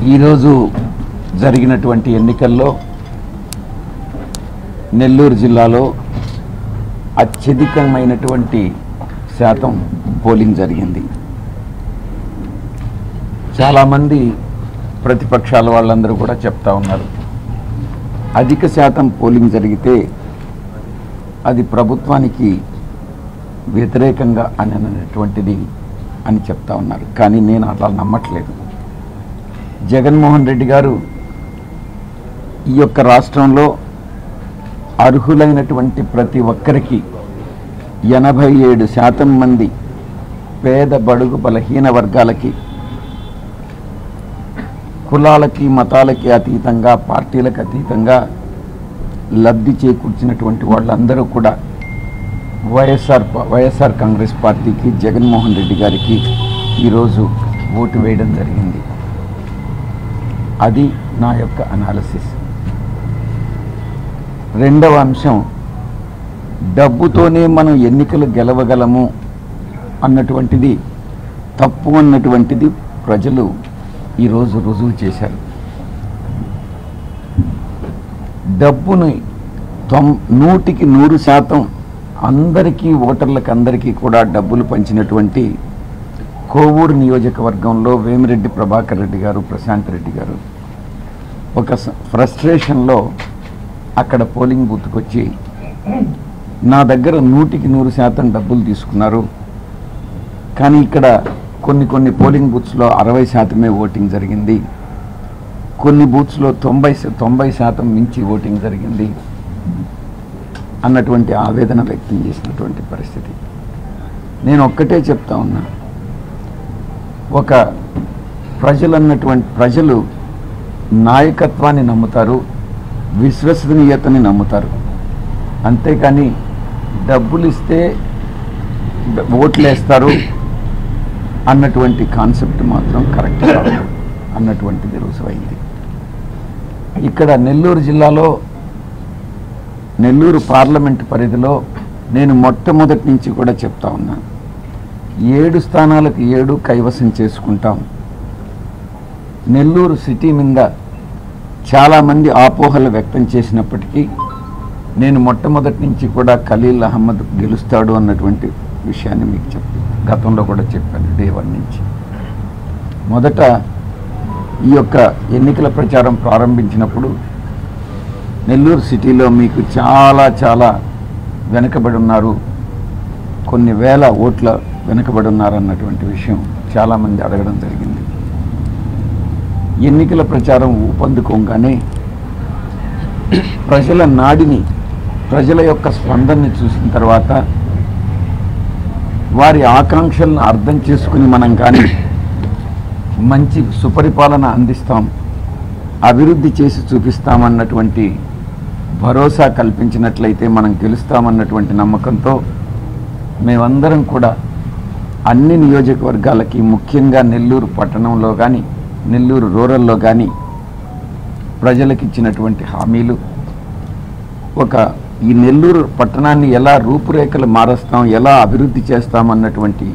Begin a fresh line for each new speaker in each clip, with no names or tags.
ఈరోజు జరిగినటువంటి ఎన్నికల్లో నెల్లూరు జిల్లాలో అత్యధికమైనటువంటి శాతం పోలింగ్ జరిగింది. చాలామంది ప్రతిపక్షాల వాళ్ళందరూ కూడా చెప్తా ఉన్నారు, అధిక శాతం పోలింగ్ జరిగితే అది ప్రభుత్వానికి వ్యతిరేకంగా అనేటువంటిది అని చెప్తా ఉన్నారు. కానీ నేను అట్లా నమ్మట్లేదు. జగన్మోహన్ రెడ్డి గారు ఈ యొక్క రాష్ట్రంలో అర్హులైనటువంటి ప్రతి ఒక్కరికి 87% మంది పేద బడుగు బలహీన వర్గాలకి, కులాలకి మతాలకి అతీతంగా, పార్టీలకు అతీతంగా లబ్ధి చేకూర్చినటువంటి వాళ్ళందరూ కూడా వైఎస్ఆర్ కాంగ్రెస్ పార్టీకి, జగన్మోహన్ రెడ్డి గారికి ఈరోజు ఓటు వేయడం జరిగింది. అది నా యొక్క అనాలిసిస్. రెండవ అంశం, డబ్బుతోనే మనం ఎన్నికలు గెలవగలము అన్నటువంటిది తప్పు అన్నటువంటిది ప్రజలు ఈరోజు రుజువు చేశారు. డబ్బుని 100% అందరికీ, ఓటర్లకు అందరికీ కూడా డబ్బులు పంచినటువంటి కోవూరు నియోజకవర్గంలో వేమిరెడ్డి ప్రభాకర్ రెడ్డి గారు, ప్రశాంత్ రెడ్డి గారు ఒక ఫ్రస్ట్రేషన్లో అక్కడ పోలింగ్ బూత్కి వచ్చి నా దగ్గర 100% డబ్బులు తీసుకున్నారు, కానీ ఇక్కడ కొన్ని పోలింగ్ బూత్స్లో 60% ఓటింగ్ జరిగింది, కొన్ని బూత్స్లో 90% మించి ఓటింగ్ జరిగింది అన్నటువంటి ఆవేదన వ్యక్తం చేసినటువంటి పరిస్థితి. నేను ఒక్కటే చెప్తా ఉన్నా, ఒక ప్రజలు నాయకత్వాన్ని నమ్ముతారు, విశ్వసనీయతని నమ్ముతారు. అంతేకాని డబ్బులు ఇస్తే ఓట్లేస్తారు అన్నటువంటి కాన్సెప్ట్ మాత్రం కరెక్ట్ కాదు అన్నటువంటిది రుజువైంది. ఇక్కడ నెల్లూరు జిల్లాలో, నెల్లూరు పార్లమెంటు పరిధిలో నేను మొట్టమొదటి నుంచి కూడా చెప్తా ఉన్నా, 7 స్థానాలకు 7 కైవసం చేసుకుంటాం. నెల్లూరు సిటీ మీద చాలామంది ఆపోహలు వ్యక్తం చేసినప్పటికీ నేను మొట్టమొదటి నుంచి కూడా ఖలీల్ అహ్మద్ గెలుస్తాడు అన్నటువంటి విషయాన్ని మీకు గతంలో కూడా చెప్పాను. డే 1 నుంచి మొదట ఈ యొక్క ఎన్నికల ప్రచారం ప్రారంభించినప్పుడు నెల్లూరు సిటీలో మీకు చాలా వెనుకబడి ఉన్నారు, కొన్ని వేల ఓట్ల వెనుకబడి ఉన్నారన్నటువంటి విషయం చాలామంది అడగడం జరిగింది. ఎన్నికల ప్రచారం ఊపందుకోగానే ప్రజల నాడిని, ప్రజల యొక్క స్పందనని చూసిన తర్వాత వారి ఆకాంక్షలను అర్థం చేసుకుని మనం కానీ మంచి సుపరిపాలన అందిస్తాం, అభివృద్ధి చేసి చూపిస్తామన్నటువంటి భరోసా కల్పించినట్లయితే మనం గెలుస్తామన్నటువంటి నమ్మకంతో మేమందరం కూడా అన్ని నియోజకవర్గాలకి, ముఖ్యంగా నెల్లూరు పట్టణంలో కానీ నెల్లూరు రూరల్లో కానీ ప్రజలకు ఇచ్చినటువంటి హామీలు, ఈ నెల్లూరు పట్టణాన్ని ఎలా రూపురేఖలు మారుస్తాం, ఎలా అభివృద్ధి చేస్తామన్నటువంటి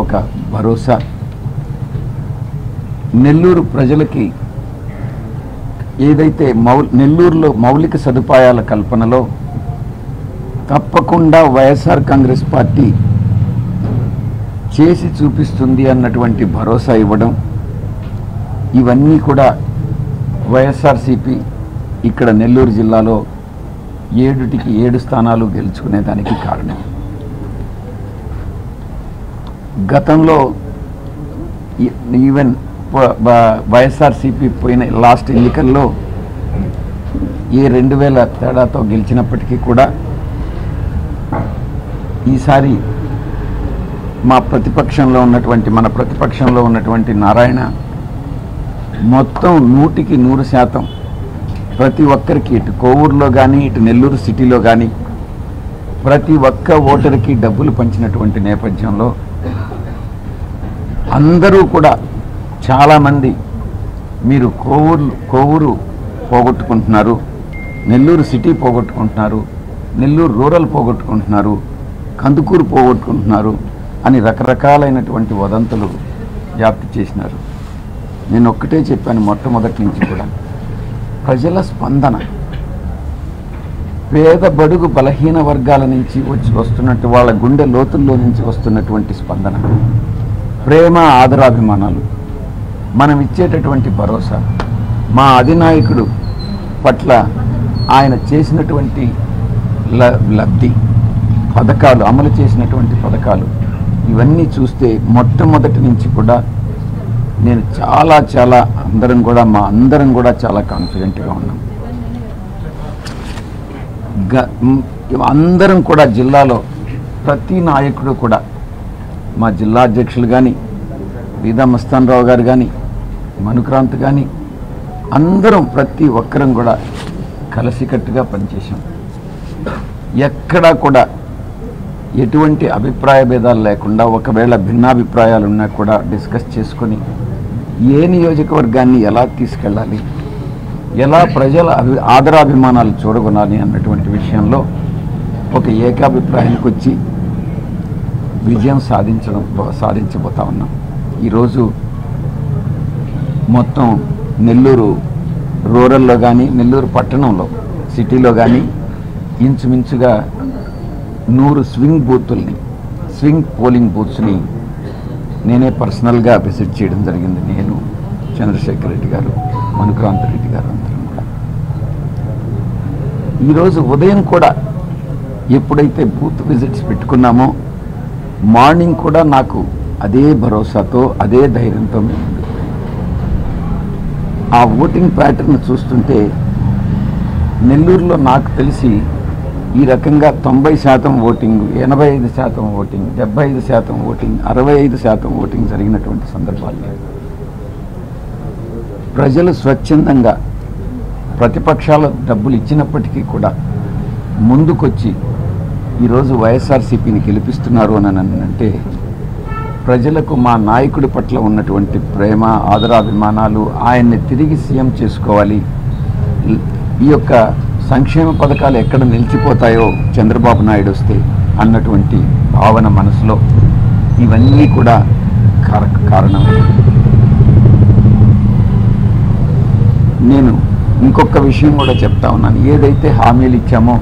ఒక భరోసా, నెల్లూరు ప్రజలకి ఏదైతే నెల్లూరులో మౌలిక సదుపాయాల కల్పనలో తప్పకుండా వైఎస్ఆర్ కాంగ్రెస్ పార్టీ చేసి చూపిస్తుంది అన్నటువంటి భరోసా ఇవ్వడం, ఇవన్నీ కూడా వైఎస్ఆర్సీపీ ఇక్కడ నెల్లూరు జిల్లాలో 7కి 7 స్థానాలు గెలుచుకునేదానికి కారణం. గతంలో ఈవెన్ వైఎస్ఆర్సీపీ పోయిన లాస్ట్ ఎన్నికల్లో 2000 తేడాతో గెలిచినప్పటికీ కూడా ఈసారి మన ప్రతిపక్షంలో ఉన్నటువంటి నారాయణ మొత్తం 100% ప్రతి ఒక్కరికి, ఇటు కోవూరులో కానీ ఇటు నెల్లూరు సిటీలో కానీ ప్రతి ఒక్క ఓటర్కి డబ్బులు పంచినటువంటి నేపథ్యంలో అందరూ కూడా చాలామంది మీరు కోవూరు పోగొట్టుకుంటున్నారు, నెల్లూరు సిటీ పోగొట్టుకుంటున్నారు, నెల్లూరు రూరల్ పోగొట్టుకుంటున్నారు, కందుకూరు పోగొట్టుకుంటున్నారు అని రకరకాలైనటువంటి వదంతులు వ్యాప్తి చేసినారు. నేను ఒక్కటే చెప్పాను మొట్టమొదటి నుంచి కూడా, ప్రజల స్పందన, పేద బడుగు బలహీన వర్గాల నుంచి వస్తున్నట్టు వాళ్ళ గుండె లోతుల్లో నుంచి వస్తున్నటువంటి స్పందన, ప్రేమ ఆదరాభిమానాలు, మనం ఇచ్చేటటువంటి భరోసా, మా అధినాయకుడు పట్ల ఆయన చేసినటువంటి లబ్ధి, పథకాలు, అమలు చేసినటువంటి పథకాలు, ఇవన్నీ చూస్తే మొట్టమొదటి నుంచి కూడా నేను చాలా అందరం కూడా చాలా కాన్ఫిడెంట్గా ఉన్నాం. అందరం కూడా జిల్లాలో ప్రతి నాయకుడు కూడా, మా జిల్లా అధ్యక్షులు కానీ, బీదా మస్తాన్ రావు గారు కానీ, మనుక్రాంత్ కానీ, అందరం ప్రతి ఒక్కరం కూడా కలిసికట్టుగా పనిచేశాం. ఎక్కడా కూడా ఎటువంటి అభిప్రాయ భేదాలు లేకుండా, ఒకవేళ భిన్నాభిప్రాయాలు ఉన్నా కూడా డిస్కస్ చేసుకొని ఏ నియోజకవర్గాన్ని ఎలా తీసుకెళ్ళాలి, ఎలా ప్రజల ఆదరాభిమానాలు చూరగొనాలి అన్నటువంటి విషయంలో ఒక ఏకాభిప్రాయానికి వచ్చి విజయం సాధించబోతా ఉన్నాం. ఈరోజు మొత్తం నెల్లూరు రూరల్లో కానీ, నెల్లూరు పట్టణంలో, సిటీలో కానీ ఇంచుమించుగా 100 స్వింగ్ పోలింగ్ బూత్స్ని నేనే పర్సనల్గా విజిట్ చేయడం జరిగింది. నేను, చంద్రశేఖర్ రెడ్డి గారు, మనుక్రాంత్ రెడ్డి గారు అందరం కూడా. ఈరోజు ఉదయం కూడా ఎప్పుడైతే బూత్ విజిట్స్ పెట్టుకున్నామో, మార్నింగ్ కూడా నాకు అదే భరోసాతో, అదే ధైర్యంతో ఆ ఓటింగ్ ప్యాటర్న్ చూస్తుంటే నెల్లూరులో నాకు తెలిసి ఈ రకంగా 90% ఓటింగ్, 85% ఓటింగ్, 75% ఓటింగ్, 65% ఓటింగ్ జరిగినటువంటి సందర్భాలు. ప్రజలు స్వచ్ఛందంగా ప్రతిపక్షాల డబ్బులు ఇచ్చినప్పటికీ కూడా ముందుకొచ్చి ఈరోజు వైఎస్ఆర్సీపీని గెలిపిస్తున్నారు అని అంటే, ప్రజలకు మా నాయకుడి పట్ల ఉన్నటువంటి ప్రేమ, ఆదరాభిమానాలు, ఆయన్ని తిరిగి సీఎం చేసుకోవాలి, ఈ యొక్క సంక్షేమ పథకాలు ఎక్కడ నిలిచిపోతాయో చంద్రబాబు నాయుడు వస్తే అన్నటువంటి భావన మనసులో, ఇవన్నీ కూడా కారణం. నేను ఇంకొక విషయం కూడా చెప్తా ఉన్నాను. ఏదైతే హామీలు ఇచ్చామో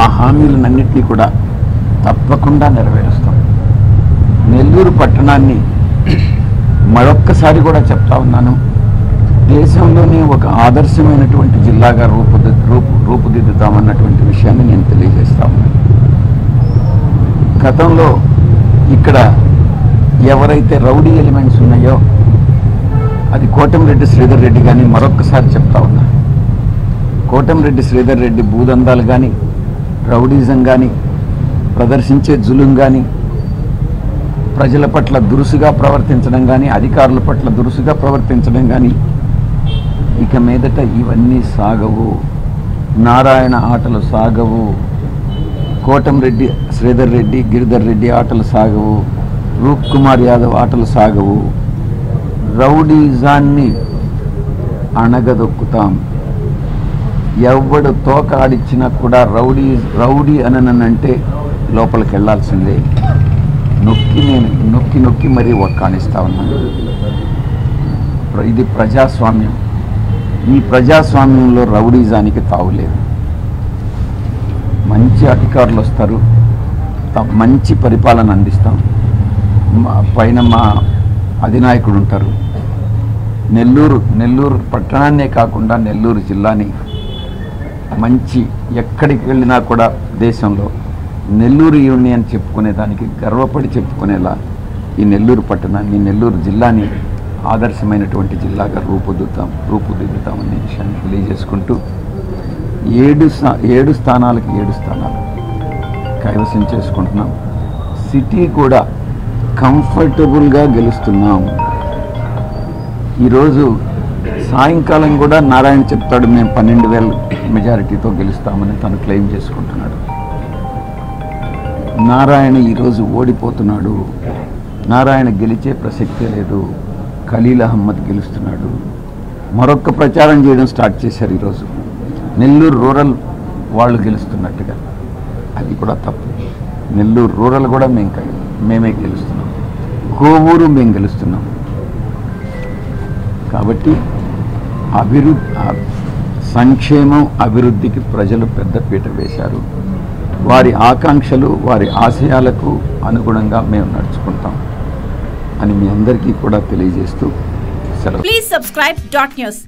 ఆ హామీలన్నింటినీ కూడా తప్పకుండా నెరవేరుస్తాం. నెల్లూరు పట్టణాన్ని మరొక్కసారి కూడా చెప్తా ఉన్నాను, దేశంలోనే ఒక ఆదర్శమైనటువంటి జిల్లాగా రూపుదిద్దుతామన్నటువంటి విషయాన్ని నేను తెలియజేస్తా ఉన్నాను. గతంలో ఇక్కడ ఎవరైతే రౌడీ ఎలిమెంట్స్ ఉన్నాయో, అది కోటంరెడ్డి శ్రీధర్ రెడ్డి కానీ, మరొక్కసారి చెప్తా ఉన్నా, కోటంరెడ్డి శ్రీధర్ రెడ్డి భూదందాలు కానీ, రౌడీజం కానీ, ప్రదర్శించే జులుం కానీ, ప్రజల పట్ల దురుసుగా ప్రవర్తించడం కానీ, అధికారుల పట్ల దురుసుగా ప్రవర్తించడం కానీ, ఇక మీదట ఇవన్నీ సాగవు. నారాయణ ఆటలు సాగవు, కోటంరెడ్డి శ్రీధర్ రెడ్డి, గిరిధర్ రెడ్డి ఆటలు సాగవు, రూప్ కుమార్ యాదవ్ ఆటలు సాగవు. రౌడీజాన్ని అణగదొక్కుతాం. ఎవడు తోక ఆడిచ్చినా కూడా రౌడీ అననంటే లోపలికి వెళ్లాల్సిందే. నొక్కి మరీ ఒక్కానిస్తా ఉన్నాను. ఇది ప్రజాస్వామ్యం. ఈ ప్రజాస్వామ్యంలో రౌడీజానికి తావులేదు. మంచి అధికారులు వస్తారు, మంచి పరిపాలన అందిస్తాం, పైన మా అధినాయకుడు ఉంటారు. నెల్లూరు పట్టణాన్నే కాకుండా నెల్లూరు జిల్లాని మంచి, ఎక్కడికి వెళ్ళినా కూడా దేశంలో నెల్లూరు యూనియన్ చెప్పుకునేదానికి గర్వపడి చెప్పుకునేలా ఈ నెల్లూరు పట్టణాన్ని, నెల్లూరు జిల్లాని ఆదర్శమైనటువంటి జిల్లాగా రూపుదిద్దుతామనే విషయాన్ని తెలియజేసుకుంటూ 7 స్థానాలకు 7 స్థానాలు కైవసం చేసుకుంటున్నాం. సిటీ కూడా కంఫర్టబుల్గా గెలుస్తున్నాం. ఈరోజు సాయంకాలం కూడా నారాయణ చెప్తాడు, మేము 12,000 మెజారిటీతో గెలుస్తామని తను క్లెయిమ్ చేసుకుంటున్నాడు. నారాయణ ఈరోజు ఓడిపోతున్నాడు. నారాయణ గెలిచే ప్రసక్తే లేదు. ఖలీల్ అహ్మద్ గెలుస్తున్నాడు. మరొక ప్రచారం చేయడం స్టార్ట్ చేశారు ఈరోజు, నెల్లూరు రూరల్ వాళ్ళు గెలుస్తున్నట్టుగా. అది కూడా తప్పు. నెల్లూరు రూరల్ కూడా మేమే గెలుస్తున్నాం. కోవూరు మేము గెలుస్తున్నాం. కాబట్టి సంక్షేమం అభివృద్ధికి ప్రజలు పెద్దపీట వేశారు. వారి ఆకాంక్షలు వారి ఆశయాలకు అనుగుణంగా మేము నడుచుకుంటాం అని మీ అందరికీ కూడా తెలియజేస్తూ సెలవు.
Please subscribe .news.